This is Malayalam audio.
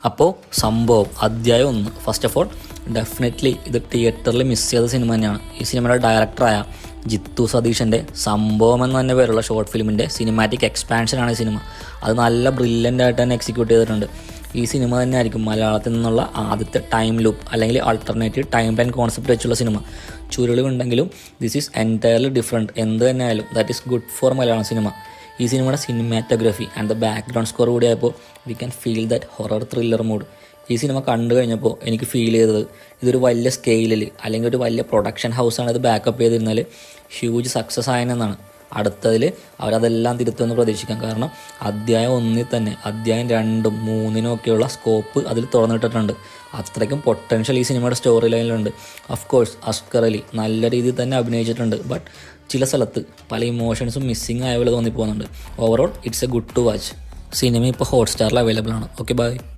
അപ്പോൾ സംഭവം അധ്യായം 1. ഫസ്റ്റ് ഓഫ് ഓൾ ഡെഫിനറ്റ്ലി ഇത് തിയേറ്ററിൽ മിസ് ചെയ്ത സിനിമ തന്നെയാണ്. ഈ സിനിമയുടെ ഡയറക്ടറായ ജിത്തു സതീഷിൻ്റെ സംഭവം എന്ന് തന്നെ പേരുള്ള ഷോർട്ട് ഫിലിമിൻ്റെ സിനിമാറ്റിക് എക്സ്പാൻഷനാണ് ഈ സിനിമ. അത് നല്ല ബ്രില്യൻ്റ് ആയിട്ട് തന്നെ എക്സിക്യൂട്ട് ചെയ്തിട്ടുണ്ട്. ഈ സിനിമ തന്നെ ആയിരിക്കും മലയാളത്തിൽ നിന്നുള്ള ആദ്യത്തെ ടൈം ലൂപ്പ് അല്ലെങ്കിൽ ആൾട്ടർനേറ്റീവ് ടൈം ലൈൻ കോൺസെപ്റ്റ് വെച്ചുള്ള സിനിമ. ചുരുളുണ്ടെങ്കിലും ദിസ് ഈസ് എൻറ്റയർലി ഡിഫറെൻറ്റ്. എന്ത് തന്നെ ആയാലും that is good for Malayalam cinema. ഈ സിനിമയുടെ cinematography and the background score കൂടിയായപ്പോൾ we can feel that horror thriller mood. ഈ സിനിമ കണ്ടു കഴിഞ്ഞപ്പോൾ എനിക്ക് ഫീൽ ചെയ്തത് ഇതൊരു വലിയ സ്കെയിലിൽ അല്ലെങ്കിൽ ഒരു വലിയ പ്രൊഡക്ഷൻ ഹൗസാണ് ഇത് ബാക്കപ്പ് ചെയ്തിരുന്നാൽ ഹ്യൂജ് സക്സസ് ആയെന്നാണ്. അടുത്തതിൽ അവരതെല്ലാം തിരുത്തുമെന്ന് പ്രതീക്ഷിക്കാം. കാരണം അധ്യായം 1 തന്നെ അധ്യായം 2, 3 ഒക്കെയുള്ള സ്കോപ്പ് അതിൽ തുറന്നിട്ടിട്ടുണ്ട്. അത്രയ്ക്കും പൊട്ടൻഷ്യൽ ഈ സിനിമയുടെ സ്റ്റോറി ലൈനിലുണ്ട്. ഓഫ് കോഴ്സ് അസ്കർ അലി നല്ല രീതിയിൽ തന്നെ അഭിനയിച്ചിട്ടുണ്ട്. ബട്ട് ചില സ്ഥലത്ത് പല ഇമോഷൻസും മിസ്സിങ് ആയ പോലെ തോന്നിപ്പോകുന്നുണ്ട്. Overall it's a good to watch. Cinema ഇപ്പോൾ ഹോട്ട്സ്റ്റാറിൽ അവൈലബിൾ ആണ്. Okay, by.